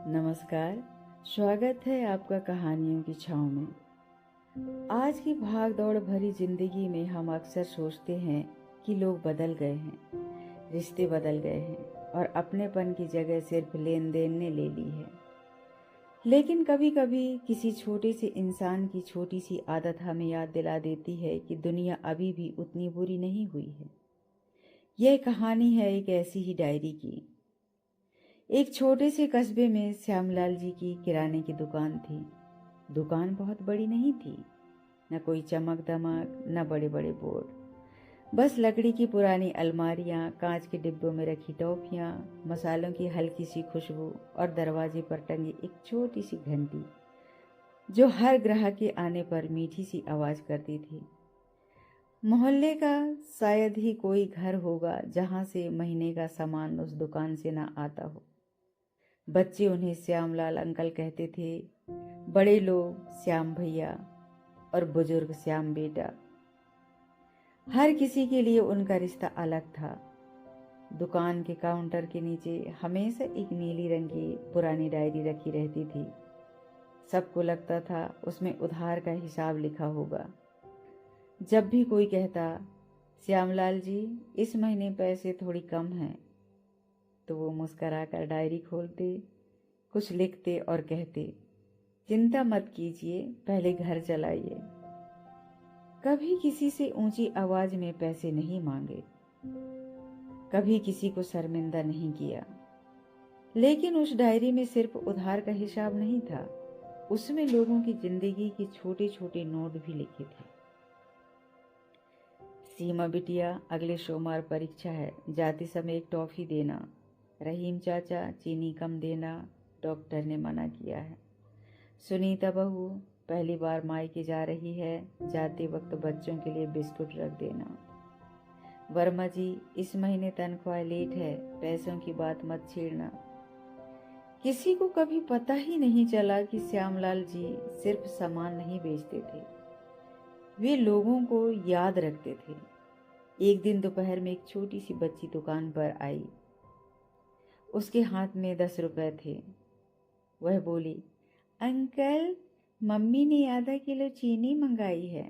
नमस्कार। स्वागत है आपका कहानियों की छाँव में। आज की भाग दौड़ भरी जिंदगी में हम अक्सर सोचते हैं कि लोग बदल गए हैं, रिश्ते बदल गए हैं और अपनेपन की जगह सिर्फ लेन देन ने ले ली है। लेकिन कभी कभी किसी छोटे से इंसान की छोटी सी आदत हमें याद दिला देती है कि दुनिया अभी भी उतनी बुरी नहीं हुई है। यह कहानी है एक ऐसी ही डायरी की। एक छोटे से कस्बे में श्यामलाल जी की किराने की दुकान थी। दुकान बहुत बड़ी नहीं थी, न कोई चमक दमक, न बड़े बड़े बोर्ड, बस लकड़ी की पुरानी अलमारियां, कांच के डिब्बों में रखी टॉफियां, मसालों की हल्की सी खुशबू और दरवाजे पर टंगी एक छोटी सी घंटी जो हर ग्राहक के आने पर मीठी सी आवाज करती थी। मोहल्ले का शायद ही कोई घर होगा जहां से महीने का सामान उस दुकान से ना आता हो। बच्चे उन्हें श्यामलाल अंकल कहते थे, बड़े लोग श्याम भैया और बुजुर्ग श्याम बेटा। हर किसी के लिए उनका रिश्ता अलग था। दुकान के काउंटर के नीचे हमेशा एक नीली रंग की पुरानी डायरी रखी रहती थी। सबको लगता था उसमें उधार का हिसाब लिखा होगा। जब भी कोई कहता, श्यामलाल जी इस महीने पैसे थोड़ी कम हैं, तो वो मुस्कराकर डायरी खोलते, कुछ लिखते और कहते, चिंता मत कीजिए, पहले घर चलाइए। कभी किसी से ऊंची आवाज में पैसे नहीं मांगे, कभी किसी को शर्मिंदा नहीं किया। लेकिन उस डायरी में सिर्फ उधार का हिसाब नहीं था, उसमें लोगों की जिंदगी के छोटे छोटे नोट भी लिखे थे। सीमा बिटिया, अगले सोमवार परीक्षा है, जाते समय एक टॉफी देना। रहीम चाचा, चीनी कम देना, डॉक्टर ने मना किया है। सुनीता बहू, पहली बार मायके जा रही है, जाते वक्त बच्चों के लिए बिस्कुट रख देना। वर्मा जी, इस महीने तनख्वाह लेट है, पैसों की बात मत छेड़ना। किसी को कभी पता ही नहीं चला कि श्यामलाल जी सिर्फ सामान नहीं बेचते थे, वे लोगों को याद रखते थे। एक दिन दोपहर में एक छोटी सी बच्ची दुकान पर आई। उसके हाथ में 10 रुपए थे। वह बोली, अंकल, मम्मी ने आधा किलो चीनी मंगाई है।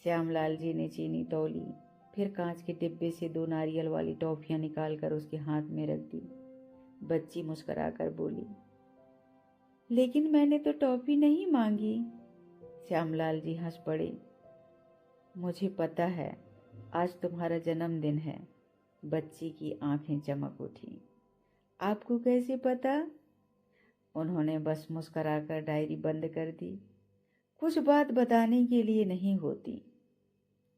श्यामलाल जी ने चीनी तौली, फिर कांच के डिब्बे से 2 नारियल वाली टॉफियां निकालकर उसके हाथ में रख दी। बच्ची मुस्कुराकर बोली, लेकिन मैंने तो टॉफी नहीं मांगी। श्यामलाल जी हंस पड़े, मुझे पता है, आज तुम्हारा जन्मदिन है। बच्ची की आंखें चमक उठी। आपको कैसे पता? उन्होंने बस मुस्कुराकर डायरी बंद कर दी। कुछ बात बताने के लिए नहीं होती,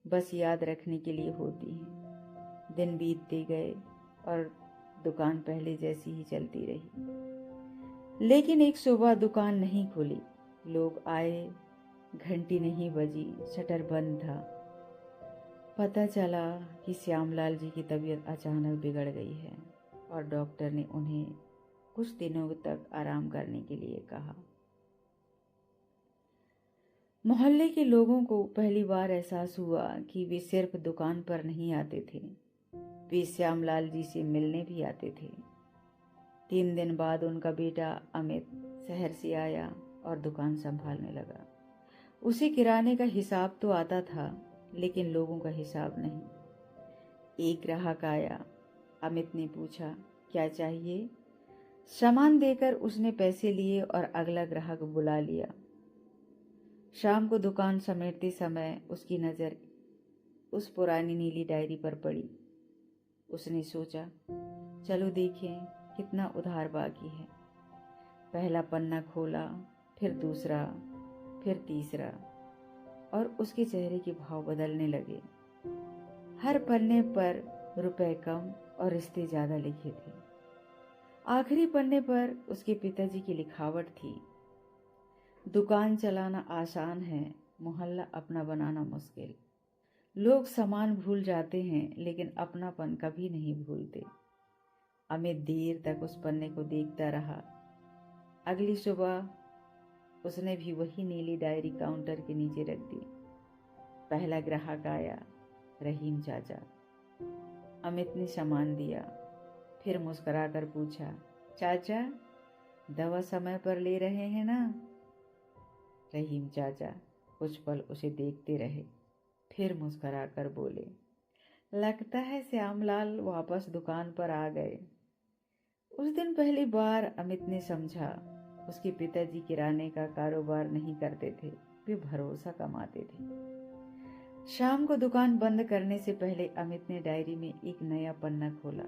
बस याद रखने के लिए होती है। दिन बीतते गए और दुकान पहले जैसी ही चलती रही। लेकिन एक सुबह दुकान नहीं खुली। लोग आए, घंटी नहीं बजी, शटर बंद था। पता चला कि श्यामलाल जी की तबीयत अचानक बिगड़ गई है और डॉक्टर ने उन्हें कुछ दिनों तक आराम करने के लिए कहा। मोहल्ले के लोगों को पहली बार एहसास हुआ कि वे सिर्फ दुकान पर नहीं आते थे, वे श्यामलाल जी से मिलने भी आते थे। 3 दिन बाद उनका बेटा अमित शहर से आया और दुकान संभालने लगा। उसे किराने का हिसाब तो आता था, लेकिन लोगों का हिसाब नहीं। एक ग्राहक आया। अमित ने पूछा, क्या चाहिए? सामान देकर उसने पैसे लिए और अगला ग्राहक बुला लिया। शाम को दुकान समेटते समय उसकी नज़र उस पुरानी नीली डायरी पर पड़ी। उसने सोचा, चलो देखें कितना उधार बाकी है। पहला पन्ना खोला, फिर दूसरा, फिर तीसरा, और उसके चेहरे के भाव बदलने लगे। हर पन्ने पर रुपए कम और रिश्ते ज्यादा लिखे थे। आखिरी पन्ने पर उसके पिताजी की लिखावट थी, दुकान चलाना आसान है, मोहल्ला अपना बनाना मुश्किल। लोग सामान भूल जाते हैं, लेकिन अपनापन कभी नहीं भूलते। अमित देर तक उस पन्ने को देखता रहा। अगली सुबह उसने भी वही नीली डायरी काउंटर के नीचे रख दी। पहला ग्राहक आया, रहीम चाचा। अमित ने सामान दिया, फिर मुस्कुराकर पूछा, चाचा दवा समय पर ले रहे हैं ना? रहीम चाचा कुछ पल उसे देखते रहे, फिर मुस्कुराकर बोले, लगता है श्यामलाल वापस दुकान पर आ गए। उस दिन पहली बार अमित ने समझा, उसके पिताजी किराने का कारोबार नहीं करते थे, वे भरोसा कमाते थे। शाम को दुकान बंद करने से पहले अमित ने डायरी में एक नया पन्ना खोला।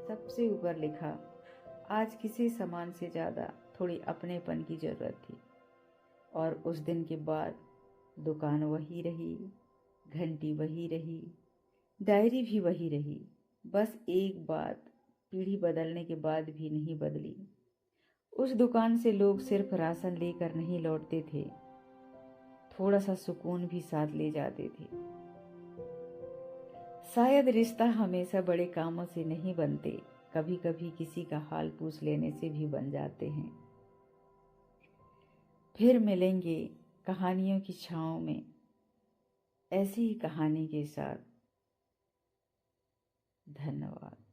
सबसे ऊपर लिखा, आज किसी सामान से ज्यादा थोड़ी अपनेपन की जरूरत थी। और उस दिन के बाद दुकान वही रही, घंटी वही रही, डायरी भी वही रही। बस एक बात पीढ़ी बदलने के बाद भी नहीं बदली। उस दुकान से लोग सिर्फ राशन लेकर नहीं लौटते थे, थोड़ा सा सुकून भी साथ ले जाते थे। शायद रिश्ता हमेशा बड़े कामों से नहीं बनते, कभी कभी किसी का हाल पूछ लेने से भी बन जाते हैं। फिर मिलेंगे कहानियों की छाँव में, ऐसी ही कहानी के साथ। धन्यवाद।